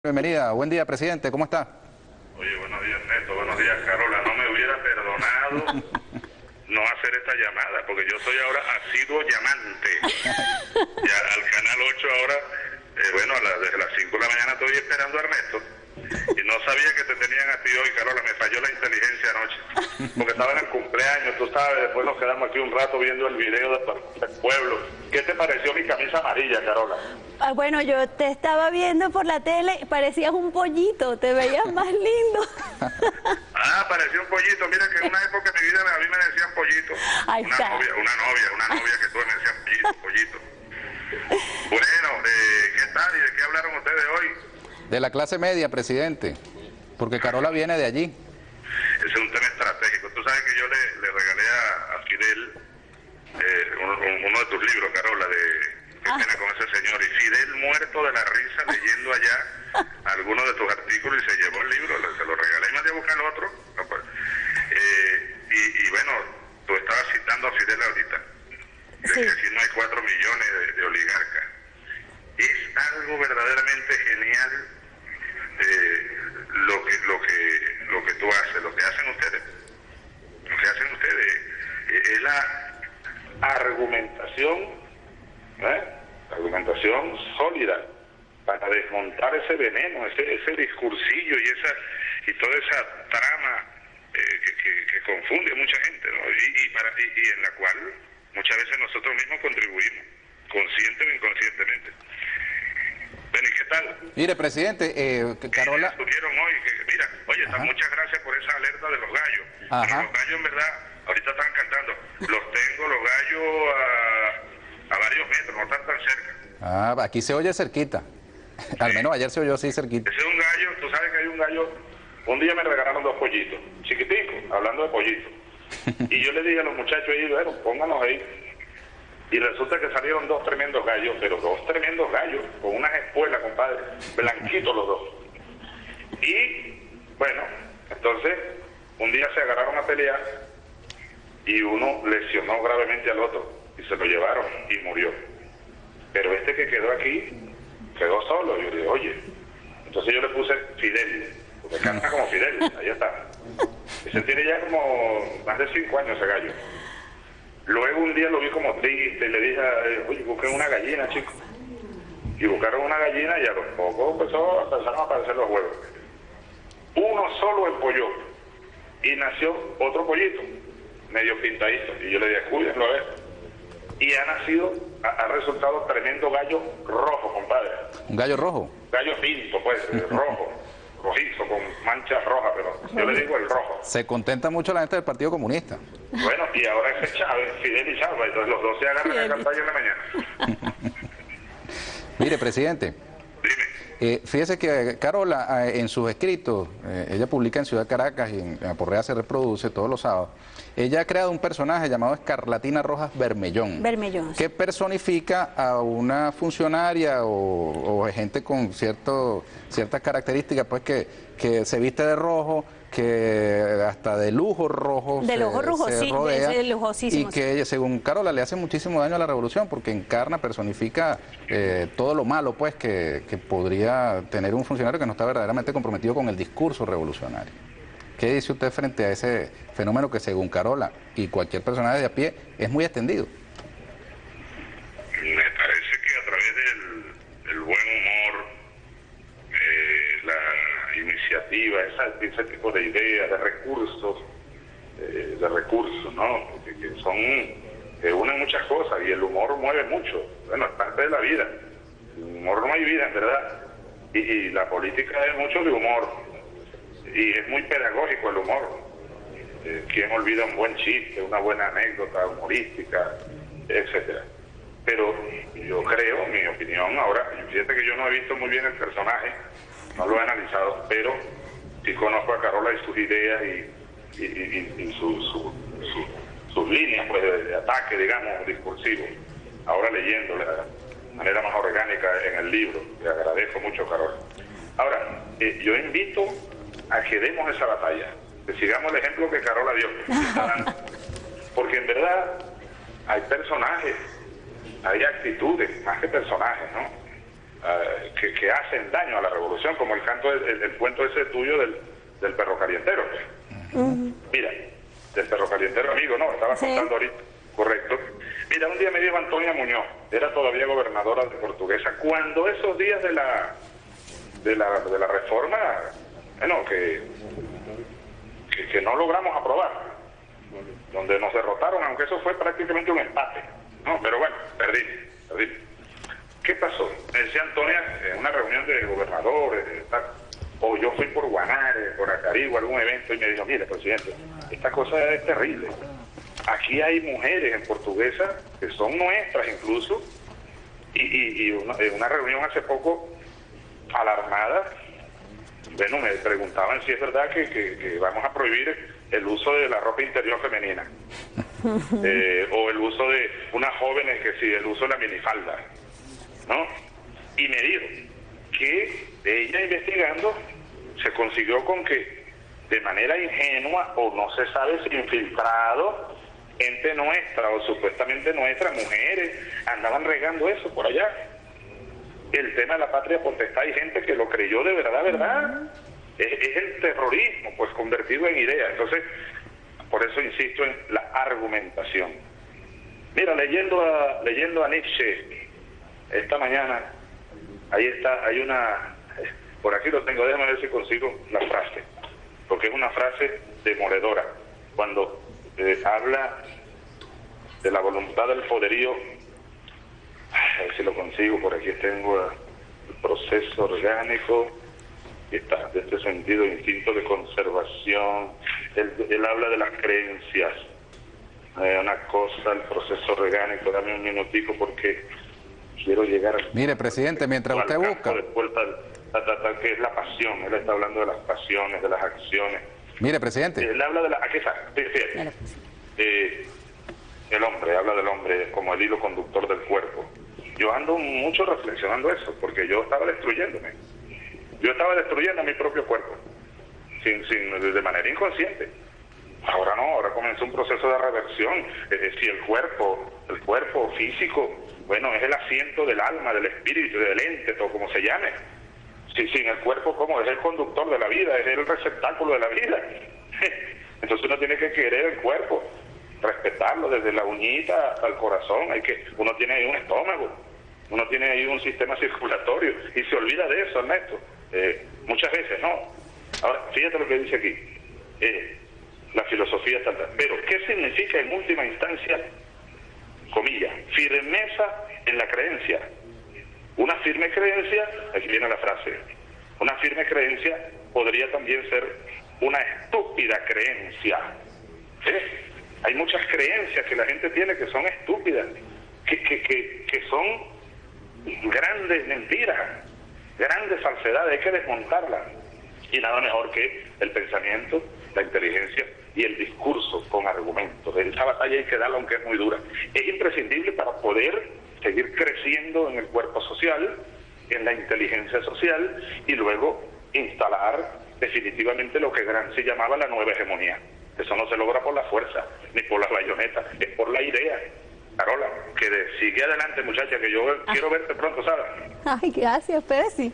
Bienvenida, buen día, presidente, ¿cómo está? Oye, buenos días, Neto, buenos días, Carola. No me hubiera perdonado no hacer esta llamada, porque yo soy ahora asiduo llamante. Ya al Canal 8 ahora, desde las 5 de la mañana estoy esperando a Ernesto. Y no sabía que te tenían a ti hoy, Carola, me falló la inteligencia anoche. Porque estaba en el cumpleaños, tú sabes, después nos quedamos aquí un rato viendo el video del pueblo. ¿Qué te pareció mi camisa amarilla, Carola? Bueno, yo te estaba viendo por la tele, parecías un pollito, te veías más lindo. Parecía un pollito. Mira que en una época de mi vida a mí me decían pollito. Ahí una está. novia que tuve me decían pollito. Bueno, ¿qué tal y de qué hablaron ustedes hoy? De la clase media, presidente, porque Carola viene de allí. Ese es un tema estratégico. Tú sabes que yo le regalé a Fidel uno de tus libros, Carola, que tiene con ese señor. Y Fidel, muerto de la risa, leyendo allá algunos de tus artículos y se llevó el libro. Se lo regalé y mandé a buscar el otro. No, pues. Y bueno, tú estabas citando a Fidel ahorita. De Sí. que aquí no hay 4 millones de oligarcas. Es algo verdaderamente genial lo que tú haces, lo que hacen ustedes. Lo que hacen ustedes es la argumentación sólida para desmontar ese veneno, ese discursillo y toda esa trama que confunde a mucha gente, ¿no? y en la cual muchas veces nosotros mismos contribuimos, consciente o inconscientemente. Bueno, ¿y qué tal? Mire, presidente, Carola... Estuvieron hoy, mira, oye, muchas gracias por esa alerta de los gallos. Ajá. Pero los gallos en verdad, ahorita están cantando, los gallos a varios metros, no están tan cerca. Aquí se oye cerquita. Al menos ayer se oyó así cerquita. Ese es un gallo, tú sabes que hay un gallo, un día me regalaron 2 pollitos, chiquiticos, hablando de pollitos. Y yo le dije a los muchachos ahí, bueno, pónganos ahí. Y resulta que salieron 2 tremendos gallos, pero 2 tremendos gallos, con unas espuelas, compadre, blanquitos los 2. Y, bueno, entonces, un día se agarraron a pelear y uno lesionó gravemente al otro y se lo llevaron y murió. Pero este que quedó aquí, quedó solo. Yo le dije, oye, entonces yo le puse Fidel, porque canta como Fidel, ahí está. Ese tiene ya como más de 5 años ese gallo. Luego un día lo vi como triste y le dije, oye, busquen una gallina, chicos. Y buscaron una gallina y a los pocos empezaron a aparecer los huevos. Uno solo empolló y nació otro pollito, medio pintadito. Y yo le dije, cuídenlo a ver. Y ha resultado tremendo gallo rojo, compadre. ¿Un gallo rojo? Gallo pinto, pues, rojo, rojizo, con manchas rojas, pero yo le digo el rojo. Se contenta mucho la gente del Partido Comunista. Bueno, y ahora ese Chávez, Fidel y Chávez, entonces los dos se agarran a cantar en la mañana. Mire, presidente, Dime. fíjese que Carola, en sus escritos, ella publica en Ciudad Caracas y en Aporrea se reproduce todos los sábados, ella ha creado un personaje llamado Escarlatina Rojas Bermellón. Bermellón. Que personifica a una funcionaria o gente con ciertas características, pues que se viste de rojo, que hasta de lujo rojo De lujo rojo, se sí, rodea, de lujosísimo, y que según Carola le hace muchísimo daño a la revolución porque encarna, personifica todo lo malo pues que podría tener un funcionario que no está verdaderamente comprometido con el discurso revolucionario. ¿Qué dice usted frente a ese fenómeno que según Carola y cualquier persona de a pie es muy extendido? Me parece que a través del buen humor, la iniciativa, ese tipo de ideas, de recursos, ¿no? Que unen muchas cosas y el humor mueve mucho. Bueno, es parte de la vida. El humor no hay vida, en verdad. Y la política es mucho de humor. Y es muy pedagógico el humor. ¿Quién olvida un buen chiste, una buena anécdota humorística, etcétera? Pero yo creo, mi opinión ahora, fíjate que yo no he visto muy bien el personaje, no lo he analizado, pero sí conozco a Carola y sus ideas y sus líneas pues, de ataque, digamos, discursivo. Ahora leyéndole de manera más orgánica en el libro, le agradezco mucho, Carola. Ahora, yo invito a que demos esa batalla, que sigamos el ejemplo que Carola dio, porque en verdad hay personajes, hay actitudes, más que personajes, ¿no? que hacen daño a la revolución, como el cuento ese tuyo del perro calientero. Mira, del perro calientero amigo, no, estaba contando ahorita, correcto. Mira, un día me dijo Antonia Muñoz, era todavía gobernadora de Portuguesa, cuando esos días de la reforma, bueno, que no logramos aprobar, donde nos derrotaron, aunque eso fue prácticamente un empate, ¿no? Pero bueno, perdí. ¿Qué pasó? Me decía Antonia, en una reunión de gobernadores, o yo fui por Guanare, por Acarigua, algún evento, y me dijo, mire, presidente, esta cosa es terrible. Aquí hay mujeres en Portuguesa que son nuestras incluso, y en una reunión hace poco, alarmada, bueno, me preguntaban si es verdad que vamos a prohibir el uso de la ropa interior femenina, o el uso de unas jóvenes, que sí, el uso de la minifalda, ¿no? Y me dijo que ella investigando se consiguió con que de manera ingenua, o no se sabe si infiltrado, gente nuestra o supuestamente nuestra, mujeres, andaban regando eso por allá. El tema de la patria potestad, hay gente que lo creyó de verdad. Es el terrorismo, pues convertido en idea. Entonces, por eso insisto en la argumentación. Mira, leyendo a Nietzsche esta mañana, ahí está, hay una, por aquí lo tengo, déjame ver si consigo la frase, porque es una frase demoledora, cuando habla de la voluntad del poderío. A ver si lo consigo, por aquí tengo el proceso orgánico, y está, de este sentido, instinto de conservación, él habla de las creencias, una cosa, el proceso orgánico, dame un minutico porque quiero llegar al... Mire, presidente, mientras usted busca... que es la pasión, él está hablando de las pasiones, de las acciones. Mire, presidente. Él habla de la... Aquí está, fíjate. El hombre, habla del hombre como el hilo conductor del cuerpo. Yo ando mucho reflexionando eso, porque yo estaba destruyéndome. Yo estaba destruyendo mi propio cuerpo, de manera inconsciente. Ahora no, ahora comenzó un proceso de reversión. Si el cuerpo físico, bueno, es el asiento del alma, del espíritu, del ente, o como se llame. Sin el cuerpo, ¿cómo? Es el conductor de la vida, es el receptáculo de la vida. Entonces uno tiene que querer el cuerpo, respetarlo desde la uñita hasta el corazón. Uno tiene ahí un estómago, uno tiene ahí un sistema circulatorio, y se olvida de eso, Ernesto. Muchas veces, ¿no? Ahora, fíjate lo que dice aquí. La filosofía está... Pero, ¿qué significa en última instancia, comillas, firmeza en la creencia? Una firme creencia, aquí viene la frase, una firme creencia podría también ser una estúpida creencia. Hay muchas creencias que la gente tiene que son estúpidas, que son grandes mentiras, grandes falsedades, hay que desmontarlas. Y nada mejor que el pensamiento, la inteligencia y el discurso con argumentos. Esa batalla hay que darla, aunque es muy dura. Es imprescindible para poder seguir creciendo en el cuerpo social, en la inteligencia social, y luego instalar definitivamente lo que Gramsci llamaba la nueva hegemonía. Eso no se logra por la fuerza, ni por las bayonetas, es por la idea. Carola, sigue adelante, muchacha, que yo quiero verte pronto, ¿sabes? Ay, gracias, Percy.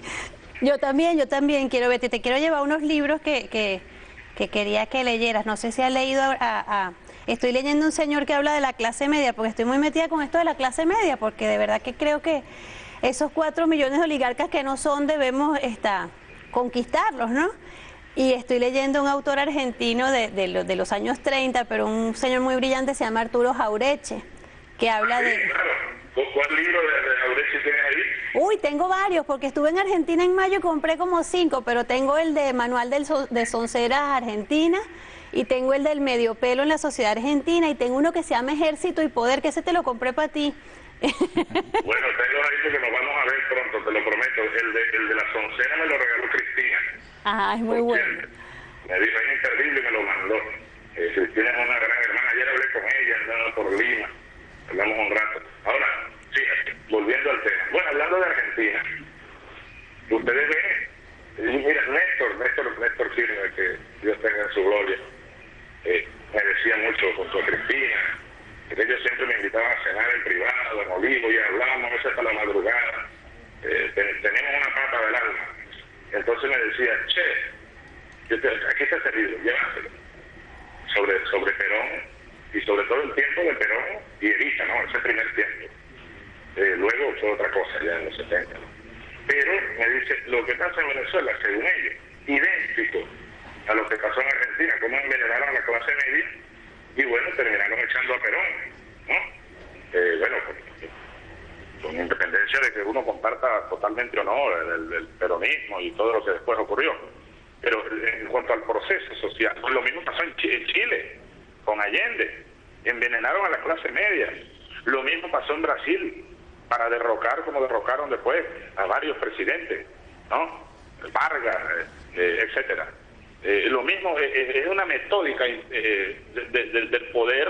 Yo también quiero verte. Te quiero llevar unos libros que quería que leyeras. No sé si has leído Estoy leyendo un señor que habla de la clase media, porque estoy muy metida con esto de la clase media, porque de verdad que creo que esos 4 millones de oligarcas que no son, debemos conquistarlos, ¿no? Y estoy leyendo un autor argentino de los años 30, pero un señor muy brillante, se llama Arturo Jauretche, que habla de... ¿Cuál libro de Jauretche tienes ahí? Uy, tengo varios, porque estuve en Argentina en mayo y compré como 5, pero tengo el de Manual de Sonceras Argentina, y tengo el del medio pelo en la sociedad argentina, y tengo uno que se llama Ejército y Poder, que ese te lo compré para ti. Bueno, tengo ahí porque nos vamos a ver pronto, te lo prometo. El de la Soncera me lo regaló Cristina. Ajá, es muy bueno. Me dijo, es imperdible, y me lo mandó. Cristina es una gran hermana, ayer hablé con ella, andando por Lima, hablamos un rato. Ahora, sí, volviendo al tema. Bueno, hablando de Argentina, ustedes ven, mira, Néstor Kirchner, que Dios tenga en su gloria, me decía mucho junto a Cristina, que ellos siempre me invitaban a cenar en privado, en Olivo, y hablábamos a veces hasta la madrugada, decía, aquí está este libro, llévatelo, sobre Perón, y sobre todo el tiempo de Perón y Evita, ¿no? Ese primer tiempo. Luego fue otra cosa, ya en los 70. Pero me dice, lo que pasa en Venezuela, según ellos, idéntico a lo que pasó en Argentina, cómo envenenaron a la clase media, y bueno, terminaron echando a Perón, ¿no? Bueno, con independencia de que uno comparta totalmente o no el peronismo y todo lo que después ocurrió. Pero en cuanto al proceso social, pues lo mismo pasó en Chile, con Allende, envenenaron a la clase media. Lo mismo pasó en Brasil, para derrocar, como derrocaron después a varios presidentes, ¿no? Vargas, etcétera. Lo mismo, es una metódica del poder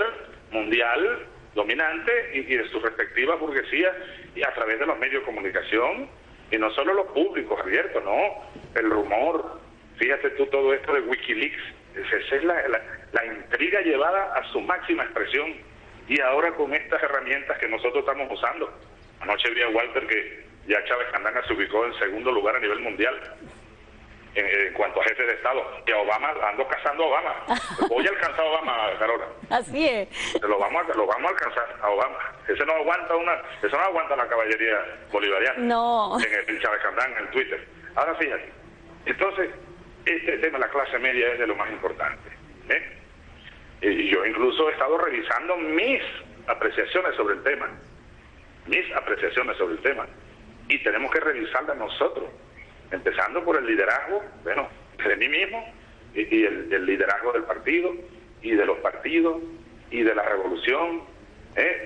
mundial dominante y de sus respectivas burguesías, y a través de los medios de comunicación, y no solo los públicos abiertos, no, el rumor. Fíjate tú todo esto de Wikileaks, esa es la intriga llevada a su máxima expresión, y ahora con estas herramientas que nosotros estamos usando. Anoche vi a Walter que ya Chávez Candanga se ubicó en segundo lugar a nivel mundial en cuanto a jefe de Estado, y a Obama, ando cazando a Obama. Voy a alcanzar a Obama, Carola. Así es. Lo vamos a alcanzar a Obama. Eso no aguanta la caballería bolivariana. No. En Chávez Candanga, en Twitter. Ahora fíjate. Entonces, este tema de la clase media es de lo más importante. Y yo incluso he estado revisando mis apreciaciones sobre el tema. Y tenemos que revisarla nosotros, empezando por el liderazgo, bueno, de mí mismo, y el liderazgo del partido, y de los partidos, y de la revolución,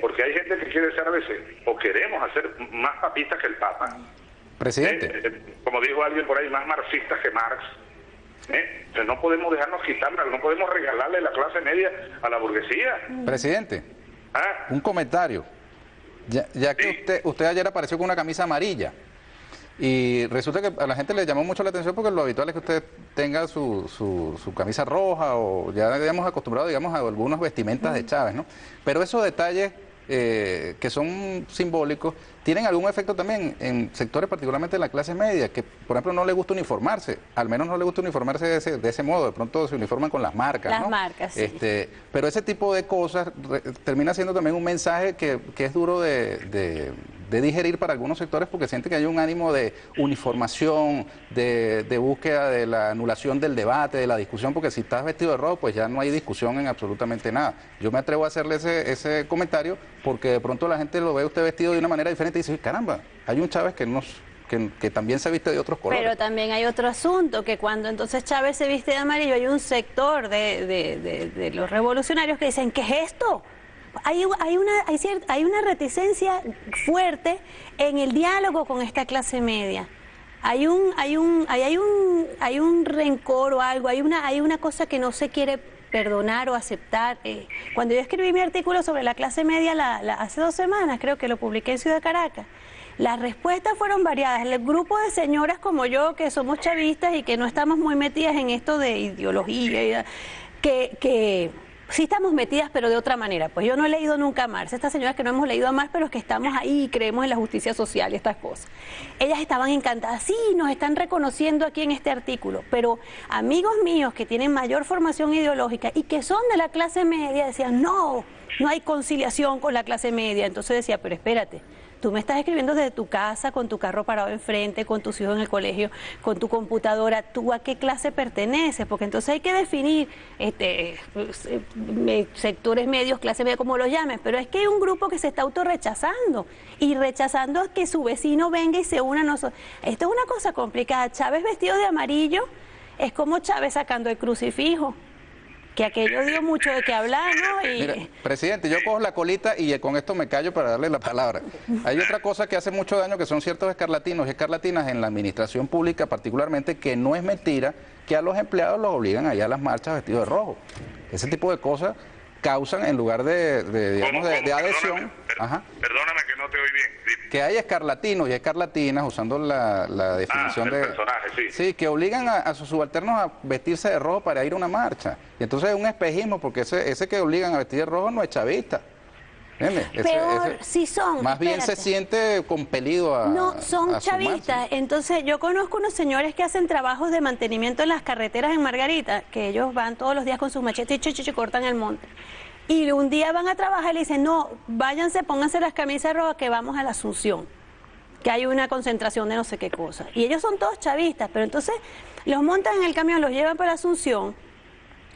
porque hay gente que quiere ser a veces, o queremos hacer más papistas que el Papa. Presidente. Como dijo alguien por ahí, más marxistas que Marx. Entonces no podemos dejarnos quitarla, no podemos regalarle la clase media a la burguesía. Presidente, un comentario. Ya que Sí. usted ayer apareció con una camisa amarilla, y resulta que a la gente le llamó mucho la atención porque lo habitual es que usted tenga su camisa roja, o ya habíamos acostumbrado, digamos, a algunas vestimentas de Chávez, ¿no? Pero esos detalles que son simbólicos tienen algún efecto también en sectores particularmente de la clase media, que por ejemplo no le gusta uniformarse, al menos no le gusta uniformarse de ese modo, de pronto se uniforman con las marcas, Las ¿no? marcas, sí. Pero ese tipo de cosas termina siendo también un mensaje que es duro de digerir para algunos sectores, porque siente que hay un ánimo de uniformación, de búsqueda de la anulación del debate, de la discusión, porque si estás vestido de rojo, pues ya no hay discusión en absolutamente nada. Yo me atrevo a hacerle ese comentario, porque de pronto la gente lo ve a usted vestido de una manera diferente y dice, caramba, hay un Chávez que también se viste de otros colores. Pero también hay otro asunto, que cuando entonces Chávez se viste de amarillo, hay un sector de los revolucionarios que dicen, ¿qué es esto? Hay una reticencia fuerte en el diálogo con esta clase media. Hay un rencor o algo, hay una cosa que no se quiere perdonar o aceptar. Cuando yo escribí mi artículo sobre la clase media hace 2 semanas, creo que lo publiqué en Ciudad Caracas, las respuestas fueron variadas. El grupo de señoras como yo, que somos chavistas y que no estamos muy metidas en esto de ideología, que sí estamos metidas, pero de otra manera. Pues yo no he leído nunca a Marx. Estas señoras que no hemos leído a Marx, pero que estamos ahí y creemos en la justicia social y estas cosas. Ellas estaban encantadas. Sí, nos están reconociendo aquí en este artículo. Pero amigos míos que tienen mayor formación ideológica y que son de la clase media decían, no hay conciliación con la clase media. Entonces decía, pero espérate, tú me estás escribiendo desde tu casa, con tu carro parado enfrente, con tus hijos en el colegio, con tu computadora. ¿Tú a qué clase perteneces? Porque entonces hay que definir sectores medios, clase media, como los llamen. Pero es que hay un grupo que se está autorrechazando y rechazando que su vecino venga y se una a nosotros. Esto es una cosa complicada. Chávez vestido de amarillo es como Chávez sacando el crucifijo, que aquello dio mucho de qué hablar, ¿no? Mira, presidente, yo cojo la colita y con esto me callo para darle la palabra. Hay otra cosa que hace mucho daño, que son ciertos escarlatinos y escarlatinas en la administración pública, particularmente, que no es mentira que a los empleados los obligan a ir a las marchas vestidos de rojo. Ese tipo de cosas causan, en lugar de adhesión... Perdóname que no te oí bien. Dime. Que hay escarlatinos y escarlatinas, usando la definición el personaje, sí. Sí, que obligan a sus subalternos a vestirse de rojo para ir a una marcha. Y entonces es un espejismo, porque ese que obligan a vestir de rojo no es chavista. ¿Entiendes? Peor, sí son. Más bien se espérate. siente compelido a No, son a chavistas. sumarse. Entonces, yo conozco unos señores que hacen trabajos de mantenimiento en las carreteras en Margarita, que ellos van todos los días con sus machetes y cortan el monte. Y un día van a trabajar y le dicen, no, váyanse, pónganse las camisas rojas que vamos a la Asunción, que hay una concentración de no sé qué cosa. Y ellos son todos chavistas, pero entonces los montan en el camión, los llevan para la Asunción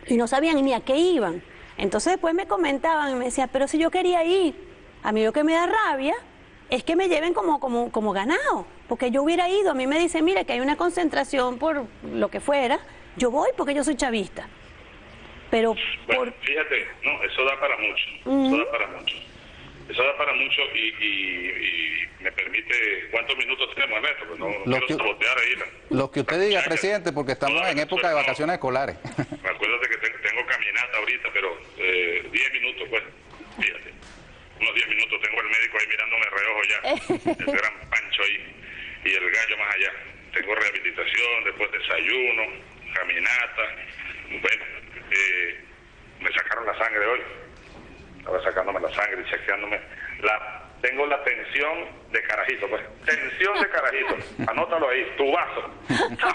y no sabían ni a qué iban. Entonces después me comentaban y me decían, pero si yo quería ir, a mí lo que me da rabia es que me lleven como ganado, porque yo hubiera ido, a mí me dicen, mira que hay una concentración por lo que fuera, yo voy porque yo soy chavista. Pero Bueno, fíjate, no, eso da para mucho, eso da para mucho. Eso da para mucho y me permite, ¿cuántos minutos tenemos, Ernesto? Pues no quiero sabotear ahí Lo que usted diga, presidente, porque estamos en época de vacaciones escolares. Acuérdate que tengo caminata ahorita, pero 10 minutos, pues, fíjate. Unos 10 minutos, tengo el médico ahí mirándome de reojo ya, el gran Pancho ahí, y el gallo más allá. Tengo rehabilitación, después desayuno, caminata. Bueno, me sacaron la sangre hoy. Estaba sacándome la sangre y chequeándome. Tengo la tensión de carajito, pues. Tensión de carajito. Anótalo ahí, tu vaso. Tensión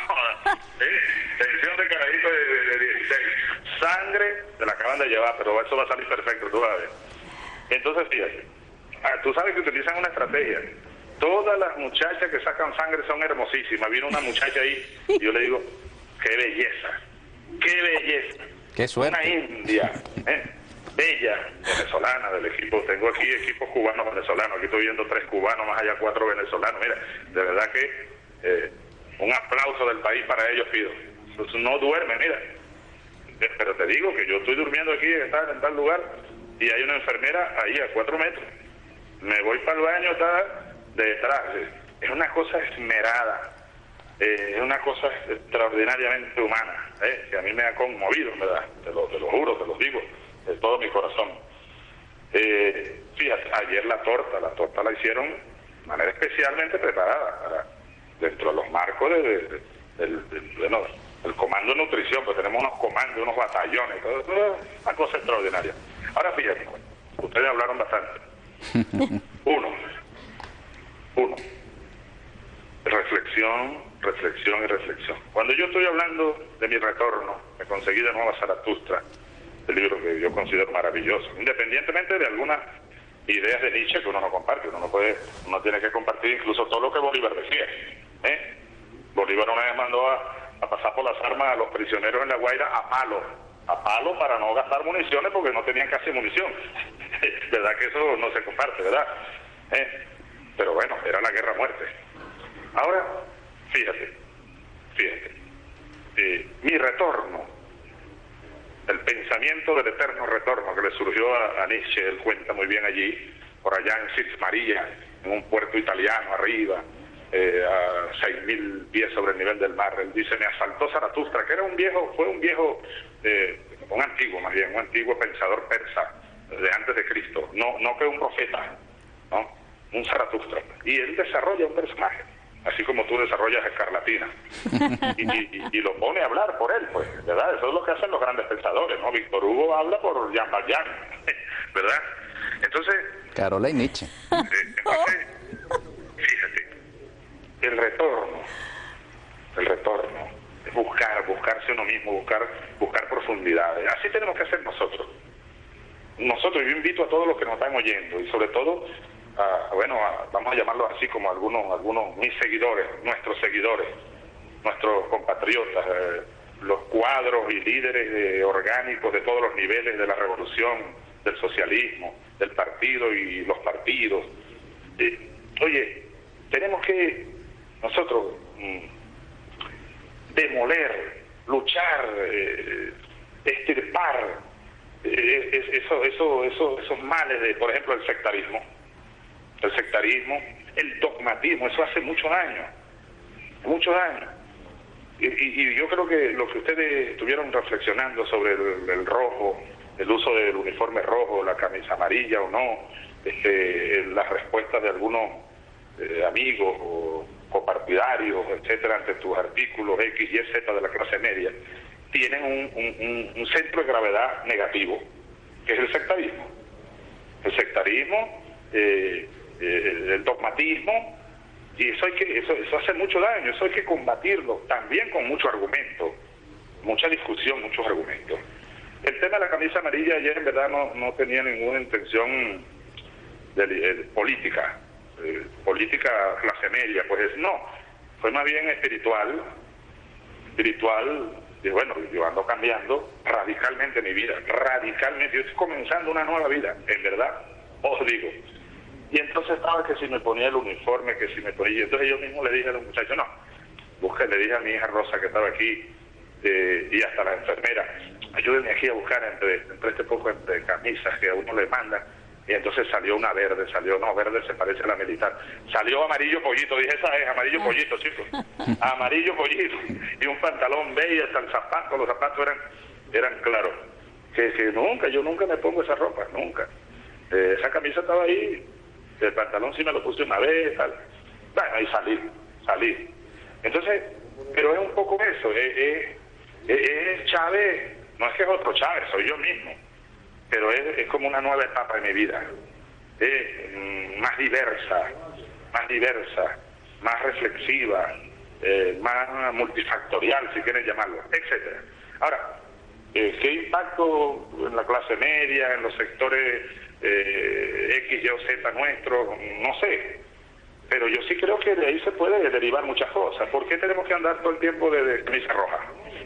de carajito de 16. Sangre, te la acaban de llevar, pero eso va a salir perfecto, tú vas a ver. Entonces, fíjate, tú sabes que utilizan una estrategia. Todas las muchachas que sacan sangre son hermosísimas. Vino una muchacha ahí y yo le digo, qué belleza, qué belleza. Qué suerte. Una india, bella, venezolana del equipo. Tengo aquí equipos cubanos, venezolanos. Aquí estoy viendo 3 cubanos, más allá 4 venezolanos. Mira, de verdad que un aplauso del país para ellos pido. No duerme, mira. Pero te digo que yo estoy durmiendo aquí en tal lugar y hay una enfermera ahí a 4 metros. Me voy para el baño, está detrás. Es una cosa esmerada. Es una cosa extraordinariamente humana, que a mí me ha conmovido, ¿verdad? Te lo juro, te lo digo, de todo mi corazón. Fíjate, ayer la torta la hicieron de manera especialmente preparada, dentro de los marcos del comando de nutrición, pues tenemos unos comandos, unos batallones, todo, una cosa extraordinaria. Ahora fíjate, ustedes hablaron bastante. Uno. Reflexión. Cuando yo estoy hablando de mi retorno, me conseguí de nuevo a Zaratustra, el libro que yo considero maravilloso, independientemente de algunas ideas de Nietzsche que uno no comparte, uno tiene que compartir incluso todo lo que Bolívar decía. Bolívar una vez mandó a pasar por las armas a los prisioneros en La Guaira a palo para no gastar municiones porque no tenían casi munición. ¿Verdad que eso no se comparte, verdad? Pero bueno, era la guerra a muerte. Ahora, fíjate, mi retorno, el pensamiento del eterno retorno que le surgió a Nietzsche, él cuenta muy bien allí, por allá en Sils Maria, en un puerto italiano arriba, a 6.000 pies sobre el nivel del mar. Él dice, me asaltó Zaratustra, que era un antiguo pensador persa de antes de Cristo, no que un profeta, ¿no? Un Zaratustra. Y él desarrolla un personaje, así como tú desarrollas Escarlatina, y lo pone a hablar por él, pues, ¿verdad? Eso es lo que hacen los grandes pensadores, ¿no? Víctor Hugo habla por Jean Valjean, ¿verdad? Entonces... Caroline Nietzsche. Entonces, fíjate, el retorno, es buscarse uno mismo, buscar profundidades. Así tenemos que hacer nosotros. Yo invito a todos los que nos están oyendo, y sobre todo, vamos a llamarlos así como algunos mis seguidores, nuestros compatriotas, los cuadros y líderes orgánicos de todos los niveles de la revolución, del socialismo, del partido y los partidos. Oye, tenemos que nosotros demoler, luchar, extirpar esos males de, por ejemplo, el sectarismo, el dogmatismo. Eso hace mucho daño. Y yo creo que lo que ustedes estuvieron reflexionando sobre el rojo, el uso del uniforme rojo, la camisa amarilla o no, las respuestas de algunos amigos o copartidarios, etcétera, ante tus artículos X, Y, Z de la clase media, tienen un centro de gravedad negativo, que es el sectarismo. el sectarismo, el dogmatismo, y eso hace mucho daño, eso hay que combatirlo, también con mucho argumento, mucha discusión, muchos argumentos. El tema de la camisa amarilla ayer en verdad no tenía ninguna intención política, clase media, pues no, fue más bien espiritual, y bueno, yo ando cambiando radicalmente mi vida, radicalmente, yo estoy comenzando una nueva vida, en verdad, os digo. Y entonces estaba que si me ponía el uniforme, que si me ponía, y entonces yo mismo le dije a los muchachos, no, le dije a mi hija Rosa que estaba aquí, y hasta la enfermera, ayúdenme aquí a buscar entre este poco de camisas que a uno le manda. Y entonces salió una verde, verde se parece a la militar, salió amarillo pollito, dije, esa es amarillo pollito, chicos, amarillo pollito, y un pantalón beige, y hasta el zapato, los zapatos eran claros, que yo nunca me pongo esa ropa, nunca. Esa camisa estaba ahí, el pantalón sí me lo puse una vez, tal. Bueno, ahí salí. Entonces, pero es un poco eso, es Chávez, no es que es otro Chávez, soy yo mismo, pero es como una nueva etapa de mi vida, más diversa, más reflexiva, más multifactorial, si quieren llamarlo, etcétera. Ahora, ¿qué impacto en la clase media, en los sectores X, Y o Z nuestros? No sé, pero yo sí creo que de ahí se puede derivar muchas cosas. ¿Por qué tenemos que andar todo el tiempo de camisa roja?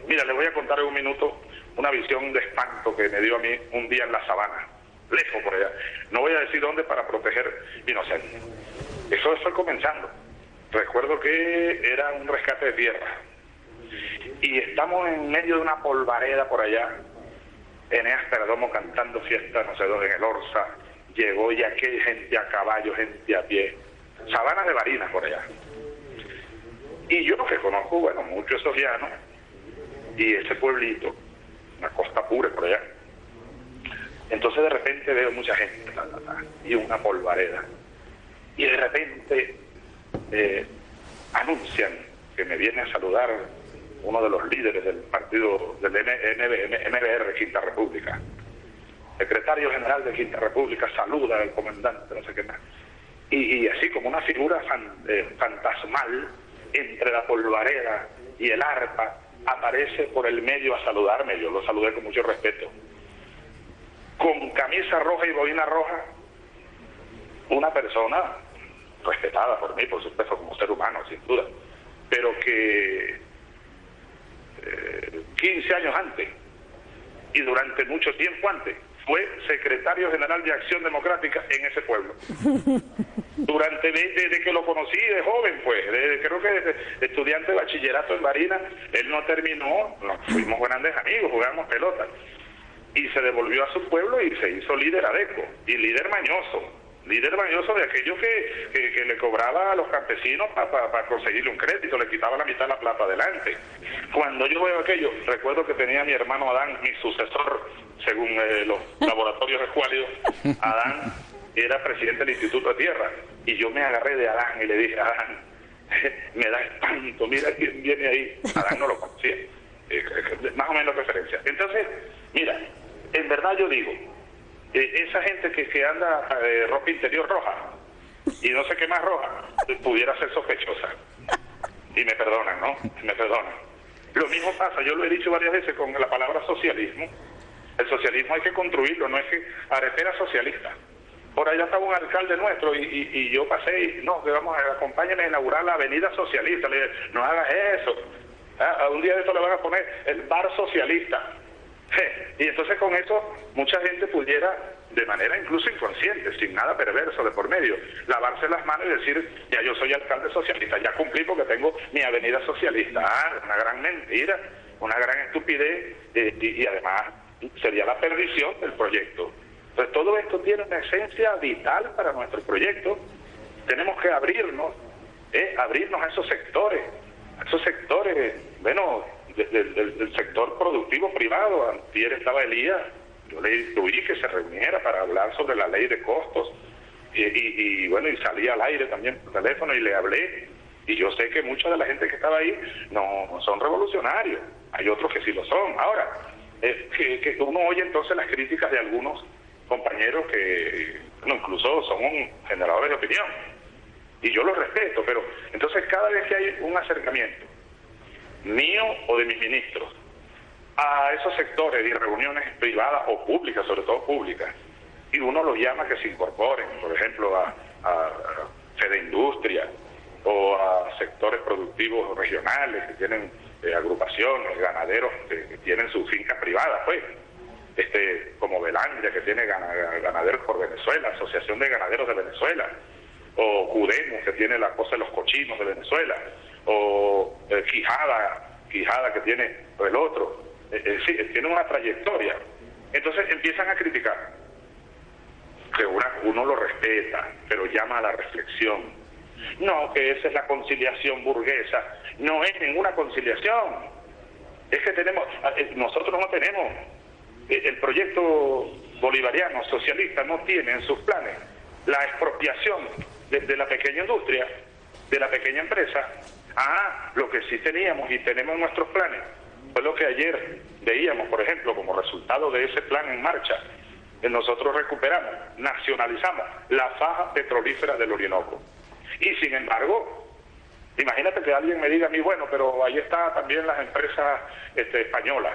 Mira, les voy a contar en un minuto una visión de espanto que me dio a mí un día en la sabana, lejos por allá. No voy a decir dónde para proteger inocentes. Eso fue comenzando. Recuerdo que era un rescate de tierra. Y estamos en medio de una polvareda por allá. Eneas Perdomo cantando fiesta, no sé dónde, en el Orsa. Llegó y aquí hay gente a caballo, gente a pie. Sabanas de Barinas por allá. Y yo lo que conozco, bueno, mucho esos llanos y ese pueblito, una costa pura por allá. Entonces de repente veo mucha gente, y una polvareda. Y de repente anuncian que me viene a saludar uno de los líderes del partido del MBR, Quinta República. Secretario General de Quinta República saluda al comandante, no sé qué más. Y así como una figura fantasmal entre la polvareda y el arpa, aparece por el medio a saludarme. Yo lo saludé con mucho respeto. Con camisa roja y boina roja, una persona respetada por mí, por supuesto, como ser humano, sin duda, pero que 15 años antes y durante mucho tiempo antes fue secretario general de Acción Democrática en ese pueblo. Desde que lo conocí de joven, pues, creo que desde estudiante de bachillerato en Barinas, él no terminó, fuimos grandes amigos, jugamos pelota, y se devolvió a su pueblo y se hizo líder adeco, y líder mañoso de aquellos que le cobraba a los campesinos para conseguirle un crédito, le quitaba la mitad de la plata adelante. Cuando yo veo aquello, recuerdo que tenía a mi hermano Adán, mi sucesor, según los laboratorios escuálidos. Adán era presidente del Instituto de Tierra, y yo me agarré de Adán y le dije, Adán, me da espanto, mira quién viene ahí. Adán no lo conocía, más o menos referencia. Entonces, mira, en verdad yo digo, esa gente que anda ropa interior roja y no sé qué más roja, pudiera ser sospechosa. Y me perdonan, ¿no? Me perdonan. Lo mismo pasa, yo lo he dicho varias veces con la palabra socialismo. El socialismo hay que construirlo, no es que Arepera socialista. Por allá estaba un alcalde nuestro y yo pasé y no, que vamos a acompáñenme a inaugurar la avenida socialista. Le dije, no hagas eso. A un día de esto le van a poner el bar socialista. Y entonces con eso mucha gente pudiera, de manera incluso inconsciente, sin nada perverso de por medio, lavarse las manos y decir, ya yo soy alcalde socialista, ya cumplí porque tengo mi avenida socialista. Una gran mentira, una gran estupidez, y además sería la perdición del proyecto. Entonces todo esto tiene una esencia vital para nuestro proyecto. Tenemos que abrirnos a esos sectores, bueno, del sector productivo privado. Antier estaba Elías, yo le instruí que se reuniera para hablar sobre la ley de costos, y bueno, y salí al aire también por teléfono y le hablé, y yo sé que mucha de la gente que estaba ahí no son revolucionarios, hay otros que sí lo son. Ahora, que uno oye entonces las críticas de algunos compañeros que incluso son generadores de opinión, y yo los respeto, pero entonces cada vez que hay un acercamiento mío o de mis ministros a esos sectores de reuniones privadas o públicas, sobre todo públicas, y uno los llama que se incorporen, por ejemplo, a Fede Industria o a sectores productivos regionales que tienen agrupaciones, ganaderos que tienen sus fincas privadas, pues, como Belandia, que tiene Ganaderos por Venezuela, Asociación de Ganaderos de Venezuela, o Cudemo, que tiene la cosa de los cochinos de Venezuela, o Quijada, que tiene el otro. Sí, tiene una trayectoria. Entonces empiezan a criticar, que uno lo respeta, pero llama a la reflexión. No, que esa es la conciliación burguesa. No es ninguna conciliación. Es que nosotros no tenemos, el proyecto bolivariano socialista no tiene en sus planes la expropiación de la pequeña industria, de la pequeña empresa. Lo que sí teníamos y tenemos en nuestros planes fue lo que ayer veíamos, por ejemplo, como resultado de ese plan en marcha. Nosotros recuperamos, nacionalizamos la faja petrolífera del Orinoco. Y sin embargo, imagínate que alguien me diga a mí, bueno, pero ahí está también las empresas españolas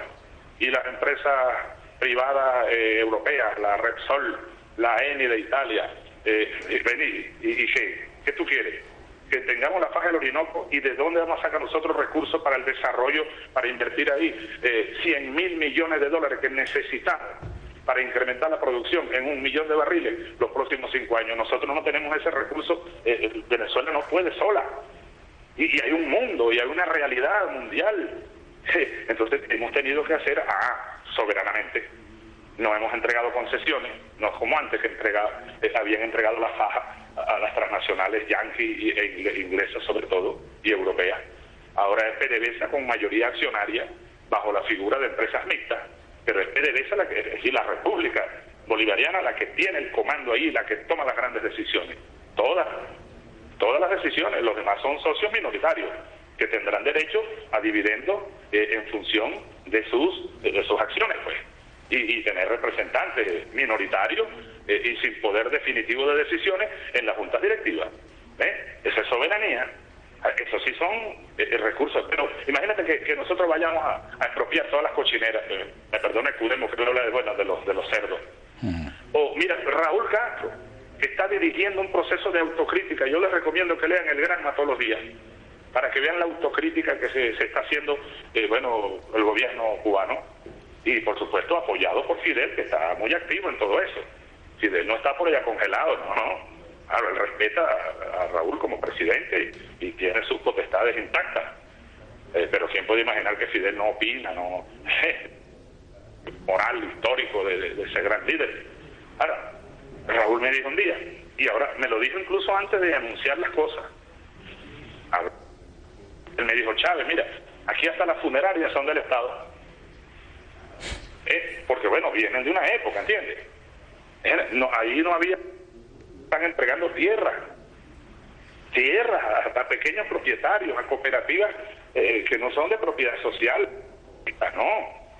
y las empresas privadas europeas, la Repsol, la Eni de Italia, ¿qué tú quieres? Que tengamos la faja del Orinoco, y de dónde vamos a sacar nosotros recursos para el desarrollo, para invertir ahí 100.000 millones de dólares que necesitamos para incrementar la producción en 1 millón de barriles los próximos 5 años. Nosotros no tenemos ese recurso, Venezuela no puede sola, y hay un mundo y hay una realidad mundial. Entonces hemos tenido que hacer soberanamente. No hemos entregado concesiones, no es como antes que habían entregado la faja a las transnacionales yanqui e inglesas sobre todo, y europeas. Ahora es PDVSA con mayoría accionaria bajo la figura de empresas mixtas, pero es PDVSA la República Bolivariana la que tiene el comando ahí, la que toma las grandes decisiones. Todas las decisiones. Los demás son socios minoritarios que tendrán derecho a dividendos en función de sus acciones, pues. Y tener representantes minoritarios y sin poder definitivo de decisiones en las juntas directivas. Esa es soberanía. Eso sí son recursos. Pero imagínate que nosotros vayamos a expropiar todas las cochineras. Me perdone Cudemo, que no habla de los cerdos. O mira, Raúl Castro, que está dirigiendo un proceso de autocrítica. Yo les recomiendo que lean El Granma todos los días, para que vean la autocrítica que se está haciendo el gobierno cubano. Y por supuesto apoyado por Fidel, que está muy activo en todo eso. Fidel no está por allá congelado, no. Claro, él respeta a Raúl como presidente y tiene sus potestades intactas. Pero ¿quién puede imaginar que Fidel no opina, no moral, histórico de ese gran líder? Ahora, Raúl me dijo un día, y ahora me lo dijo incluso antes de anunciar las cosas. Él me dijo, Chávez, mira, aquí hasta las funerarias son del Estado. Porque vienen de una época, ¿entiendes? Ahí no había, están entregando tierras a pequeños propietarios, a cooperativas que no son de propiedad social,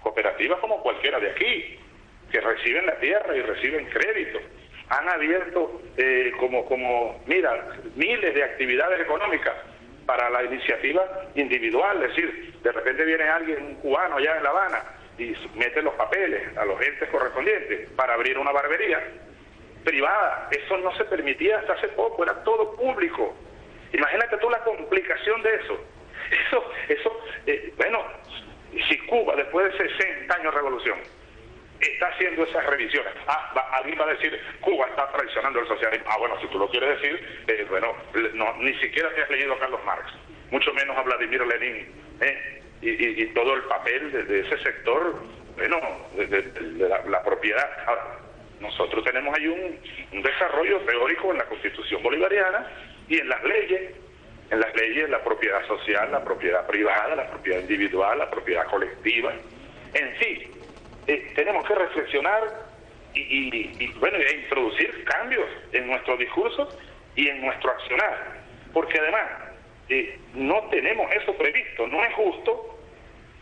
cooperativas como cualquiera de aquí, que reciben la tierra y reciben crédito. Han abierto miles de actividades económicas para la iniciativa individual, es decir, de repente viene alguien, un cubano allá en La Habana, y mete los papeles a los entes correspondientes para abrir una barbería privada. Eso no se permitía hasta hace poco, era todo público. Imagínate tú la complicación de eso. Si Cuba, después de 60 años de revolución, está haciendo esas revisiones, alguien va a decir, Cuba está traicionando el socialismo. Si tú lo quieres decir, ni siquiera te has leído a Carlos Marx, mucho menos a Vladimir Lenin, y todo el papel de ese sector, de la propiedad. Ahora, nosotros tenemos ahí un desarrollo teórico en la Constitución bolivariana y en las leyes, la propiedad social, la propiedad privada, la propiedad individual, la propiedad colectiva. En sí, tenemos que reflexionar e introducir cambios en nuestro discurso y en nuestro accionar, porque además no tenemos eso previsto. No es justo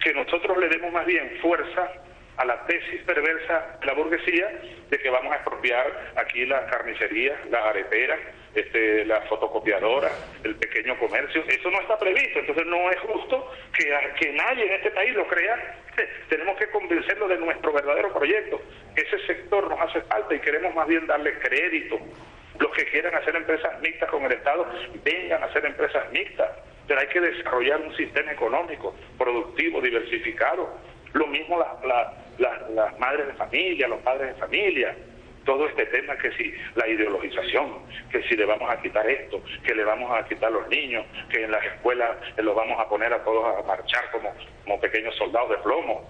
que nosotros le demos más bien fuerza a la tesis perversa de la burguesía de que vamos a expropiar aquí las carnicerías, las areperas, la fotocopiadora, el pequeño comercio. Eso no está previsto, entonces no es justo que nadie en este país lo crea. Tenemos que convencerlo de nuestro verdadero proyecto. Ese sector nos hace falta y queremos más bien darle crédito. Los que quieran hacer empresas mixtas con el Estado, vengan a hacer empresas mixtas, pero hay que desarrollar un sistema económico, productivo, diversificado. Lo mismo las madres de familia, los padres de familia. Todo este tema, que si la ideologización, que si le vamos a quitar esto, que le vamos a quitar los niños, que en las escuelas los vamos a poner a todos a marchar como pequeños soldados de plomo.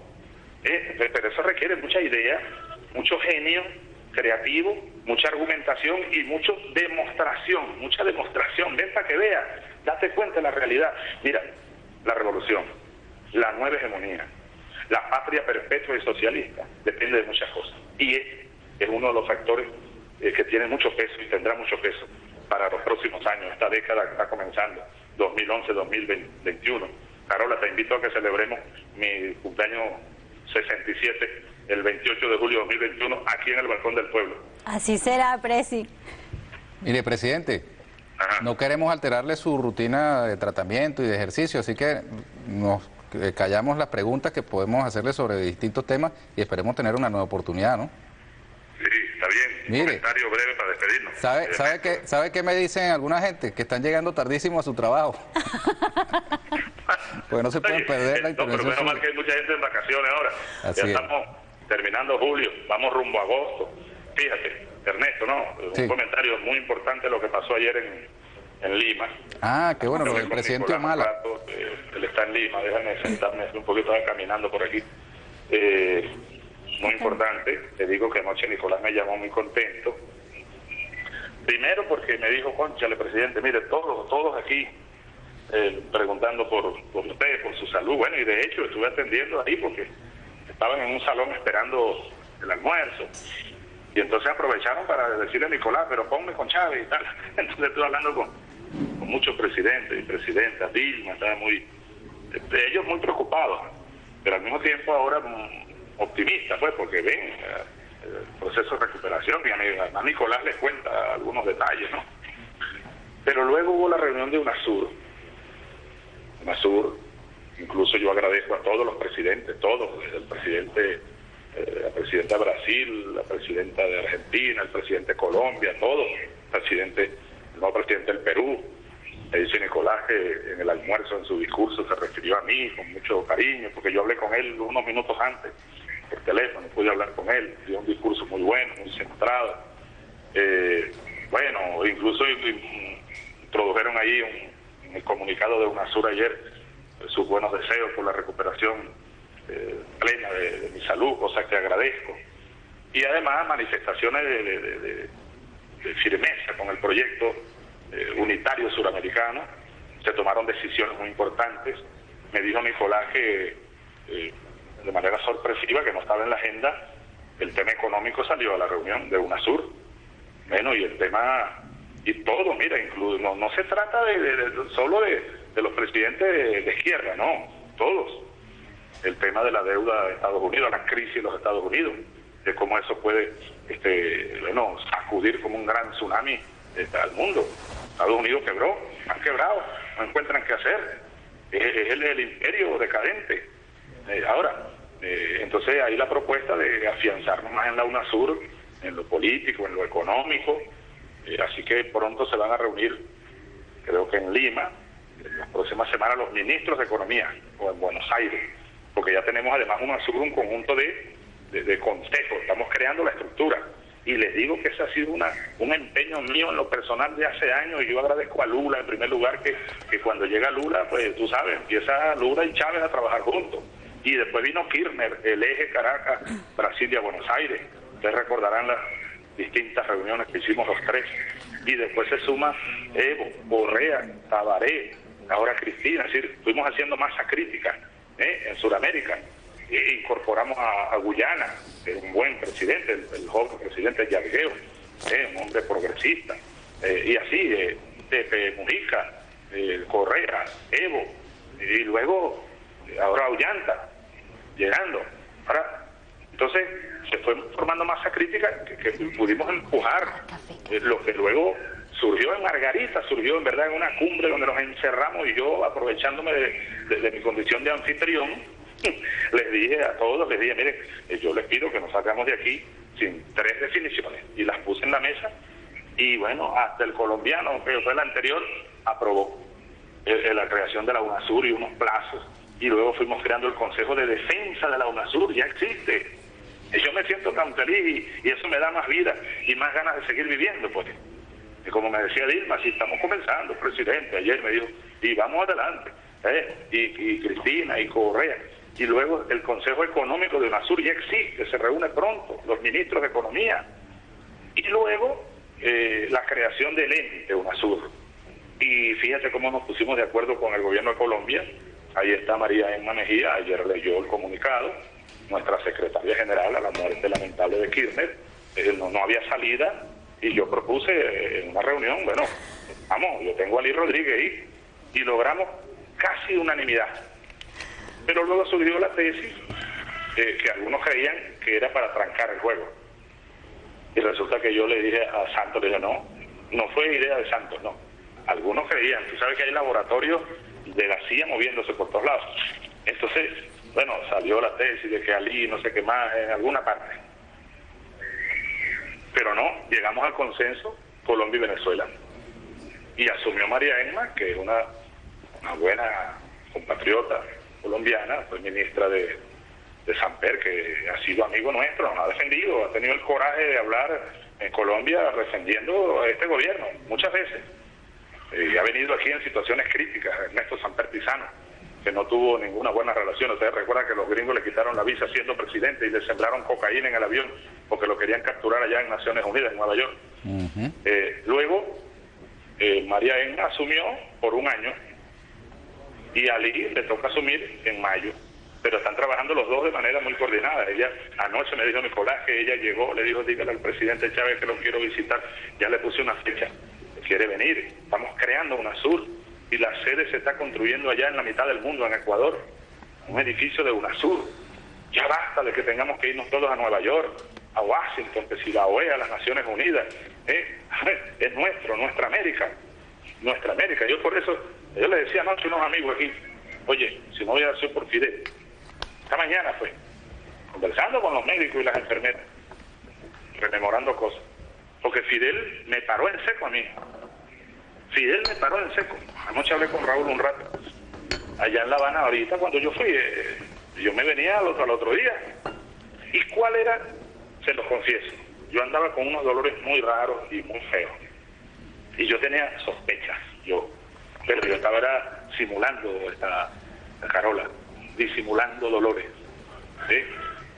Pero eso requiere mucha idea, mucho genio creativo, mucha argumentación y mucha demostración. Ven para que veas, date cuenta de la realidad. Mira, la revolución, la nueva hegemonía, la patria perpetua y socialista, depende de muchas cosas. Y es uno de los factores que tiene mucho peso y tendrá mucho peso para los próximos años. Esta década que está comenzando, 2011-2021. Carola, te invito a que celebremos mi cumpleaños 67, el 28 de julio de 2021, aquí en el Balcón del Pueblo. Así será, Presi. Mire, presidente, no queremos alterarle su rutina de tratamiento y de ejercicio, así que nos callamos las preguntas que podemos hacerle sobre distintos temas y esperemos tener una nueva oportunidad, ¿no? Sí, está bien. Mire, Comentario breve para despedirnos. ¿Sabe qué me dicen alguna gente? Que están llegando tardísimo a su trabajo. Pues no se pueden perder la intervención. Pero menos mal que hay mucha gente en vacaciones ahora. Así ya es. Estamos terminando julio, vamos rumbo a agosto. Fíjate, Ernesto, ¿no? Sí. Un comentario muy importante lo que pasó ayer en Lima. Ah, qué bueno, lo del Con presidente Nicolás Humala. Rato, él está en Lima, déjame sentarme un poquito caminando por aquí. Muy importante, te digo que anoche Nicolás me llamó muy contento. Primero porque me dijo, cónchale, presidente, mire, todos aquí preguntando por usted, por su salud. Bueno, y de hecho estuve atendiendo ahí porque estaban en un salón esperando el almuerzo. Y entonces aprovecharon para decirle a Nicolás, pero ponme con Chávez y tal. Entonces estuve hablando con muchos presidentes y presidentas. Dilma estaba ellos muy preocupados, pero al mismo tiempo ahora optimistas, pues, porque ven el proceso de recuperación y a Nicolás les cuenta algunos detalles, ¿no? Pero luego hubo la reunión de UNASUR, incluso yo agradezco a todos los presidentes, desde el presidente, la presidenta de Brasil, la presidenta de Argentina, el presidente de Colombia, todos, el nuevo presidente del Perú. Me dice Nicolás que en el almuerzo, en su discurso, se refirió a mí con mucho cariño, porque yo hablé con él unos minutos antes, por teléfono, pude hablar con él, dio un discurso muy bueno, muy centrado. Bueno, incluso introdujeron ahí en el comunicado de UNASUR ayer sus buenos deseos por la recuperación plena de mi salud, cosa que agradezco. Y además manifestaciones de firmeza con el proyecto unitario suramericano. Se tomaron decisiones muy importantes. Me dijo Nicolás que de manera sorpresiva, que no estaba en la agenda, el tema económico salió a la reunión de UNASUR. Bueno, y el tema, y todo, mira, incluso no se trata solo de los presidentes de izquierda, no, todos. El tema de la deuda de Estados Unidos, la crisis de los Estados Unidos, de cómo eso puede sacudir como un gran tsunami al mundo. Estados Unidos quebró, han quebrado, no encuentran qué hacer. Es el imperio decadente. Entonces hay la propuesta de afianzarnos más en la UNASUR, en lo político, en lo económico. Así que pronto se van a reunir, creo que en Lima, en las próximas semanas, los ministros de Economía, o en Buenos Aires, porque ya tenemos además UNASUR, un conjunto de consejos, estamos creando la estructura. Y les digo que ese ha sido un empeño mío en lo personal de hace años, y yo agradezco a Lula en primer lugar que cuando llega Lula, pues tú sabes, empieza Lula y Chávez a trabajar juntos. Y después vino Kirchner, el eje Caracas, Brasilia, Buenos Aires. Ustedes recordarán las distintas reuniones que hicimos los tres. Y después se suma Evo, Correa, Tabaré, ahora Cristina. Es decir, fuimos haciendo masa crítica en Sudamérica. Incorporamos a Guyana, que es un buen presidente, el joven presidente Yargueo, un hombre progresista. Y así, Pepe Mujica, Correa, Evo, y luego ahora Ollanta, llegando. Ahora, Entonces se fue formando masa crítica que pudimos empujar, lo que luego surgió en Margarita, surgió en verdad en una cumbre donde nos encerramos, y yo, aprovechándome de mi condición de anfitrión, les dije a todos, miren, yo les pido que nos sacamos de aquí sin 3 definiciones, y las puse en la mesa, y bueno, hasta el colombiano, que fue el anterior, aprobó la creación de la UNASUR y unos plazos, y luego fuimos creando el Consejo de Defensa de la UNASUR, ya existe. Y yo me siento tan feliz, y eso me da más vida y más ganas de seguir viviendo, pues. Y como me decía Dilma, si estamos comenzando, presidente, ayer me dijo, y vamos adelante, y Cristina y Correa, y luego el Consejo Económico de UNASUR ya existe, se reúne pronto, los ministros de Economía, y luego la creación del ente UNASUR. Y fíjate cómo nos pusimos de acuerdo con el gobierno de Colombia. Ahí está María Emma Mejía, ayer leyó el comunicado, nuestra secretaria general, a la muerte lamentable de Kirchner, no había salida, y yo propuse en una reunión, bueno, vamos, yo tengo a Ali Rodríguez ahí, y logramos casi unanimidad. Pero luego surgió la tesis que algunos creían que era para trancar el juego. Y resulta que yo le dije a Santos, le dije, no fue idea de Santos, no. Algunos creían, tú sabes que hay laboratorios de la CIA moviéndose por todos lados. Entonces, bueno, salió la tesis de que Ali, no sé qué más, en alguna parte. Pero no, llegamos al consenso, Colombia y Venezuela. Y asumió María Emma, que es una buena compatriota colombiana, fue ministra de Samper, que ha sido amigo nuestro, nos ha defendido, ha tenido el coraje de hablar en Colombia defendiendo a este gobierno, muchas veces. Y ha venido aquí en situaciones críticas, Ernesto Samper Pizano, que no tuvo ninguna buena relación. Ustedes recuerdan que los gringos le quitaron la visa siendo presidente y le sembraron cocaína en el avión porque lo querían capturar allá en Naciones Unidas, en Nueva York. Luego, María Emma asumió por 1 año y a Ali le toca asumir en mayo. Pero están trabajando los dos de manera muy coordinada. Ella, anoche me dijo Nicolás que ella llegó, le dijo, dígale al presidente Chávez que lo quiero visitar. Ya le puse una fecha, quiere venir. Estamos creando UNASUR y la sede se está construyendo allá en la mitad del mundo, en Ecuador, un edificio de UNASUR. Ya basta de que tengamos que irnos todos a Nueva York, a Washington, que si la OEA, las Naciones Unidas, es nuestra América. Yo por eso, yo le decía anoche a unos amigos aquí, oye, si no hubiera sido por Fidel, esta mañana fue, conversando con los médicos y las enfermeras, rememorando cosas, porque Fidel me paró en seco a mí. Fidel me paró en seco. Anoche hablé con Raúl un rato, allá en La Habana, ahorita cuando yo fui, yo me venía al otro día. ¿Y cuál era? Se los confieso, yo andaba con unos dolores muy raros y muy feos, y yo tenía sospechas, pero yo estaba simulando esta Carola, disimulando dolores, ¿sí?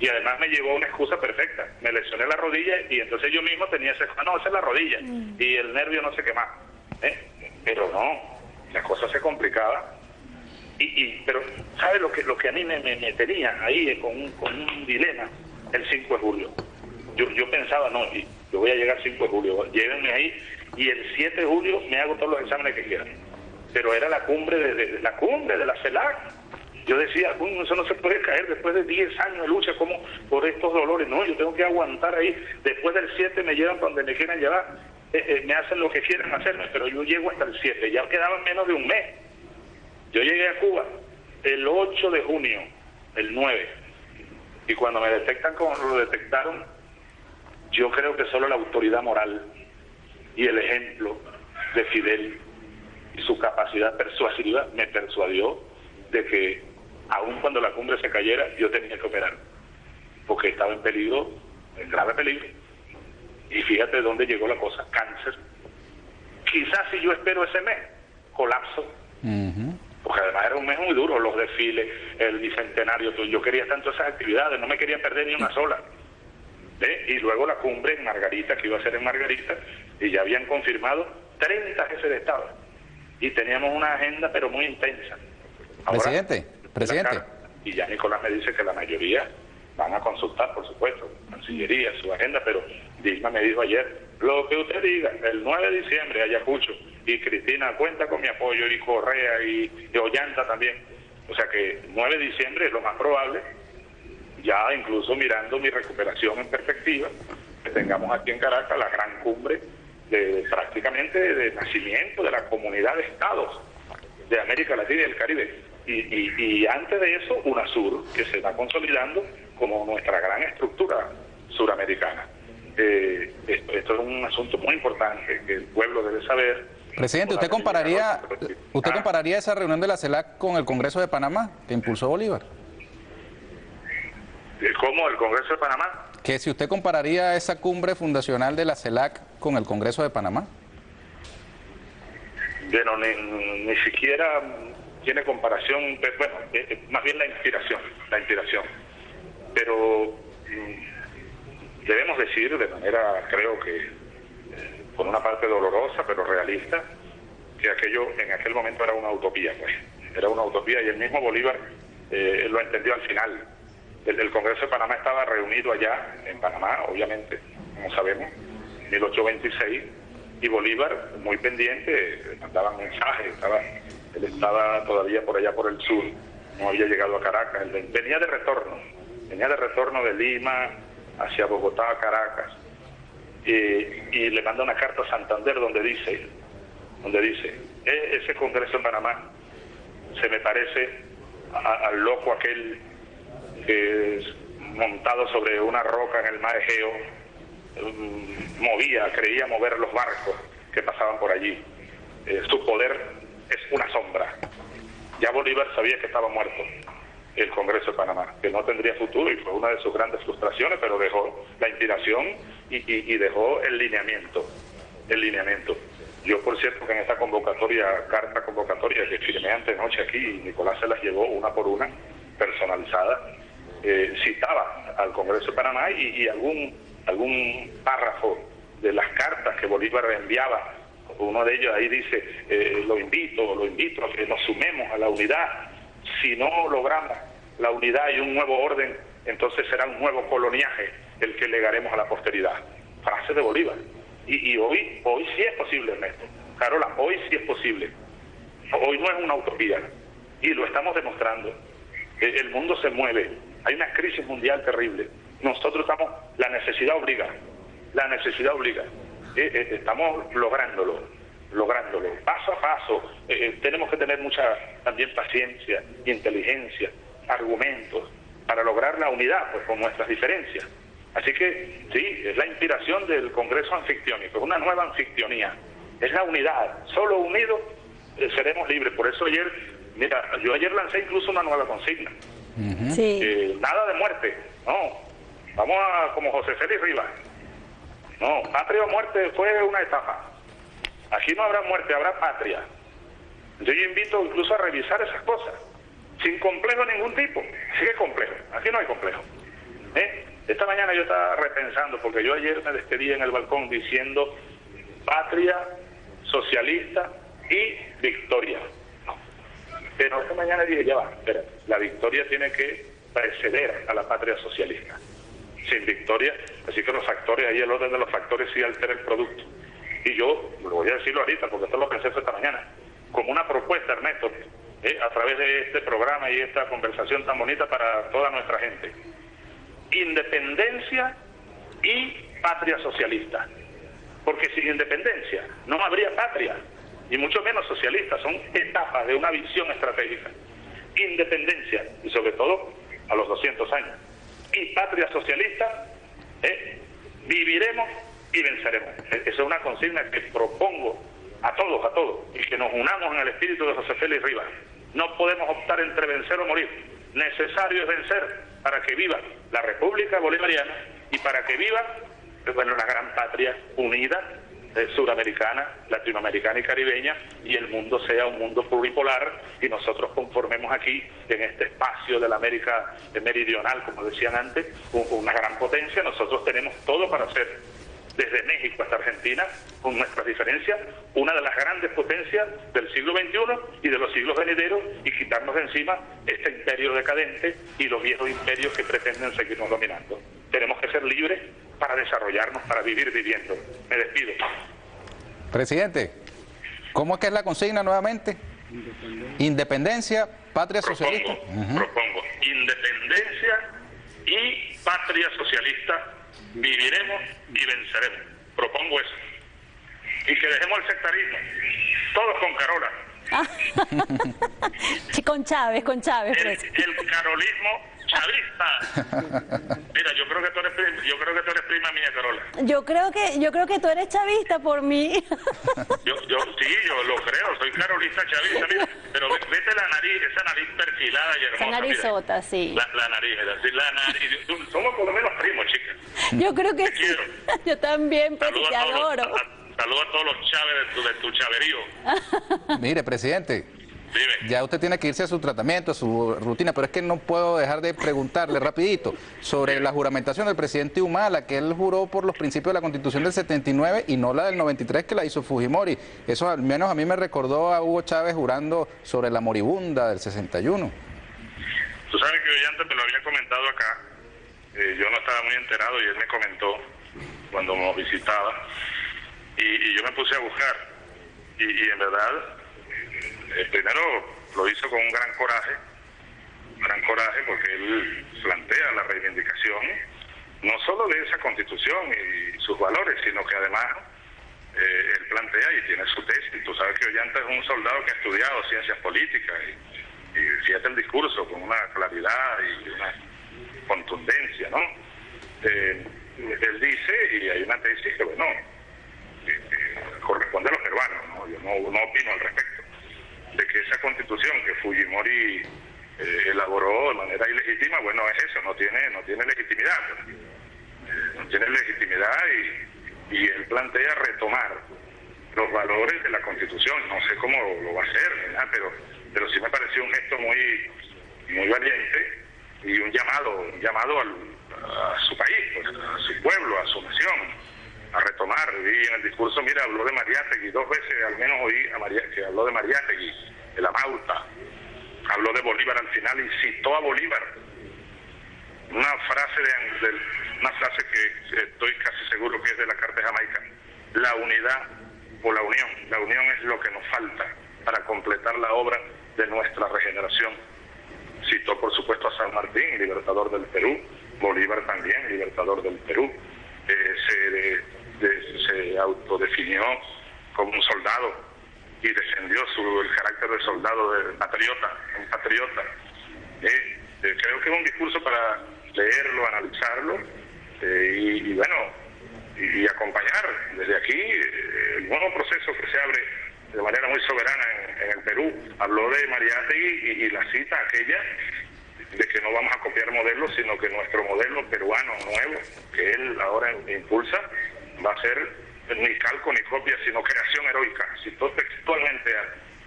Y además me llevó una excusa perfecta, me lesioné la rodilla y entonces yo mismo tenía esa es la rodilla, y el nervio no sé qué más, pero no, la cosa se complicaba, pero ¿sabes lo que a mí me tenía ahí con un dilema? El 5 de julio, yo pensaba, yo voy a llegar 5 de julio, llévenme ahí, y el 7 de julio me hago todos los exámenes que quieran. Pero era la cumbre de la CELAC. Yo decía, eso no se puede caer después de 10 años de lucha como por estos dolores. No, yo tengo que aguantar ahí. Después del 7 me llevan para donde me quieran llevar. Me hacen lo que quieran hacerme, pero yo llego hasta el 7. Ya quedaba menos de un mes. Yo llegué a Cuba el 8 de junio, el 9. Y cuando me detectan como lo detectaron, yo creo que solo la autoridad moral y el ejemplo de Fidel y su capacidad persuasiva me persuadió de que aun cuando la cumbre se cayera, yo tenía que operar, porque estaba en peligro, en grave peligro. Y fíjate dónde llegó la cosa, cáncer. Quizás si yo espero ese mes, colapso. Porque además era un mes muy duro, los desfiles, el bicentenario, yo quería tanto esas actividades, no me quería perder ni una sola. Y luego la cumbre en Margarita, que iba a ser en Margarita, y ya habían confirmado 30 jefes de Estado. Y teníamos una agenda, pero muy intensa. Ahora, Presidente. Y ya Nicolás me dice que la mayoría van a consultar, por supuesto, Cancillería, su agenda, pero Dilma me dijo ayer, lo que usted diga, el 9 de diciembre, Ayacucho, y Cristina cuenta con mi apoyo, y Correa, y Ollanta también. O sea que el 9 de diciembre es lo más probable. ya incluso mirando mi recuperación en perspectiva, que tengamos aquí en Caracas la gran cumbre prácticamente de nacimiento de la comunidad de estados de América Latina y el Caribe. Y antes de eso, UNASUR, que se va consolidando como nuestra gran estructura suramericana. Esto es un asunto muy importante que el pueblo debe saber. Presidente, ¿usted compararía esa reunión de la CELAC con el Congreso de Panamá que impulsó Bolívar? ¿Cómo? ¿El Congreso de Panamá? Que si usted compararía esa cumbre fundacional de la CELAC con el Congreso de Panamá. Bueno, ni siquiera tiene comparación, bueno, más bien la inspiración. Pero debemos decir de manera, creo que, por una parte dolorosa, pero realista, que aquello en aquel momento era una utopía, pues. Era una utopía y el mismo Bolívar lo entendió al final. El Congreso de Panamá estaba reunido allá, en Panamá, obviamente, como sabemos, 1826, y Bolívar, muy pendiente, mandaba mensajes, él estaba todavía por allá por el sur, no había llegado a Caracas, él venía de retorno de Lima hacia Bogotá, a Caracas, y le manda una carta a Santander donde dice, ese Congreso de Panamá se me parece al loco aquel que montado sobre una roca en el mar Egeo creía mover los barcos que pasaban por allí. Su poder es una sombra. Ya Bolívar sabía que estaba muerto el Congreso de Panamá, que no tendría futuro, y fue una de sus grandes frustraciones, pero dejó la inspiración y dejó el lineamiento. Yo, por cierto, que en esta carta convocatoria que firmé antenoche aquí, Nicolás se las llevó una por una, personalizada, citaba al Congreso de Panamá y algún párrafo de las cartas que Bolívar enviaba. Uno de ellos ahí dice, lo invito a que nos sumemos a la unidad. Si no logramos la unidad y un nuevo orden, entonces será un nuevo coloniaje el que legaremos a la posteridad. Frase de Bolívar. Y hoy sí es posible, Ernesto. Carola, hoy sí es posible. Hoy no es una utopía. Y lo estamos demostrando. El mundo se mueve. Hay una crisis mundial terrible. Nosotros la necesidad obliga. Estamos lográndolo, paso a paso. Tenemos que tener mucha también paciencia, inteligencia, argumentos para lograr la unidad, pues, con nuestras diferencias. Así que sí, es la inspiración del Congreso Anfictiónico, es una nueva anfictionía, es la unidad. Solo unidos seremos libres. Por eso yo ayer lancé incluso una nueva consigna. Sí. Nada de muerte, no. Vamos como José Félix Rivas. No, patria o muerte fue una etapa. Aquí no habrá muerte, habrá patria. Yo invito incluso a revisar esas cosas, sin complejo de ningún tipo. Sí que complejo, aquí no hay complejo. Esta mañana yo estaba repensando, porque yo ayer me despedí en el balcón diciendo patria, socialista y victoria. No. Pero esta mañana dije, ya va, espera, la victoria tiene que preceder a la patria socialista. Sin victoria, así que los factores, ahí el orden de los factores sí altera el producto. Y yo, lo voy a decirlo ahorita, porque esto lo pensé esta mañana, como una propuesta, Ernesto, a través de este programa y esta conversación tan bonita para toda nuestra gente. Independencia y patria socialista. Porque sin independencia no habría patria, y mucho menos socialista. Son etapas de una visión estratégica. Independencia, y sobre todo a los 200 años. Y patria socialista, viviremos y venceremos. Esa es una consigna que propongo a todos, y que nos unamos en el espíritu de José Félix Rivas. No podemos optar entre vencer o morir. Necesario es vencer para que viva la República Bolivariana y para que viva, una gran patria unida, suramericana, latinoamericana y caribeña, y el mundo sea un mundo pluripolar, y nosotros conformemos aquí, en este espacio de la América meridional, como decían antes, una gran potencia. Nosotros tenemos todo para ser, desde México hasta Argentina, con nuestras diferencias, una de las grandes potencias del siglo XXI y de los siglos venideros, y quitarnos de encima este imperio decadente y los viejos imperios que pretenden seguirnos dominando. Tenemos que ser libres para desarrollarnos, para vivir viviendo. Me despido. Presidente, ¿cómo es que es la consigna nuevamente? Independencia, patria socialista. Propongo independencia y patria socialista, viviremos y venceremos. Propongo eso. Y que dejemos el sectarismo, todos con Carola. Con Chávez, El carolismo chavista. Mira, yo creo que tú eres prima mía, Carola. Yo creo que tú eres chavista por mí. Yo lo creo, soy carolista chavista, mira, pero vete la nariz, esa nariz perfilada y hermosa. Esa narizota, mira. Sí. La nariz, mira, sí, la nariz. Somos por lo menos primos, chicas. Yo creo que te sí. Quiero. Yo también, pero te adoro. Saludos a todos los Chávez de tu chaverío. Mire, presidente, Dime. ya usted tiene que irse a su tratamiento, a su rutina, pero es que no puedo dejar de preguntarle rapidito sobre la juramentación del presidente Humala, que él juró por los principios de la Constitución del 79 y no la del 93 que la hizo Fujimori. Eso al menos a mí me recordó a Hugo Chávez jurando sobre la moribunda del 61. Tú sabes que yo antes te lo había comentado acá, yo no estaba muy enterado y él me comentó cuando nos visitaba. Y yo me puse a buscar y en verdad primero lo hizo con un gran coraje porque él plantea la reivindicación no solo de esa Constitución y sus valores, sino que además él plantea y tiene su tesis. Tú sabes que Ollanta es un soldado que ha estudiado ciencias políticas y fíjate el discurso con una claridad y una contundencia, ¿no? Él dice, y hay una tesis que bueno, corresponde a los peruanos, ¿no? Yo no opino al respecto, de que esa Constitución que Fujimori elaboró de manera ilegítima, bueno, es eso, no tiene legitimidad, no tiene legitimidad y él plantea retomar los valores de la Constitución. No sé cómo lo va a hacer, ¿verdad? Pero sí me pareció un gesto muy valiente y un llamado a su país, pues, a su pueblo, a su nación, a retomar. Vi en el discurso, mira, habló de Mariátegui, 2 veces al menos oí que habló de Mariátegui, de la Mauta, habló de Bolívar al final y citó a Bolívar. Una frase que estoy casi seguro que es de la Carta de Jamaica: la unidad o la unión es lo que nos falta para completar la obra de nuestra regeneración. Citó por supuesto a San Martín, libertador del Perú, Bolívar también, libertador del Perú. Se autodefinió como un soldado y defendió el carácter de soldado, un patriota. Creo que es un discurso para leerlo, analizarlo y acompañar desde aquí el nuevo proceso que se abre de manera muy soberana en el Perú. Habló de Mariátegui y la cita aquella de que no vamos a copiar modelos, sino que nuestro modelo peruano nuevo, que él ahora impulsa, va a ser ni calco ni copia, sino creación heroica. Citó textualmente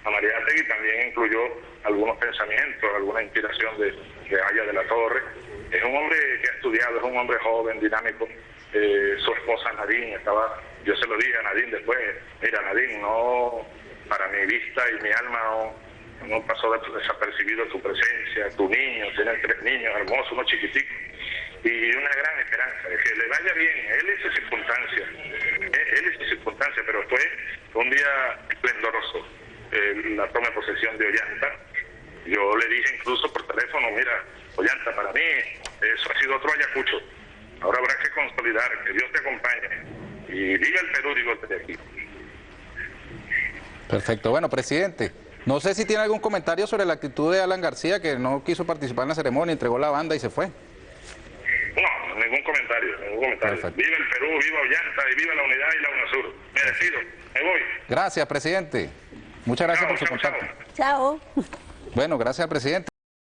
a Mariátegui, también incluyó algunos pensamientos, alguna inspiración de Aya de la Torre. Es un hombre que ha estudiado, es un hombre joven, dinámico. Su esposa Nadine yo se lo dije a Nadine después, mira Nadine, no, para mi vista y mi alma no pasó desapercibido tu presencia, tu niño, tienes 3 niños hermosos, uno chiquitico, y una gran esperanza de que le vaya bien. Él y sus circunstancias, pero fue un día esplendoroso la toma de posesión de Ollanta. Yo le dije incluso por teléfono, mira, Ollanta, para mí eso ha sido otro Ayacucho, ahora habrá que consolidar, que Dios te acompañe, y viva el Perú, digo desde aquí. Perfecto. Bueno, presidente, no sé si tiene algún comentario sobre la actitud de Alan García, que no quiso participar en la ceremonia, entregó la banda y se fue. No, ningún comentario. Perfecto. Viva el Perú, viva Ollanta y viva la unidad y la UNASUR. Me despido, me voy. Gracias, presidente. Muchas gracias por su contacto. Chao. Bueno, gracias al presidente.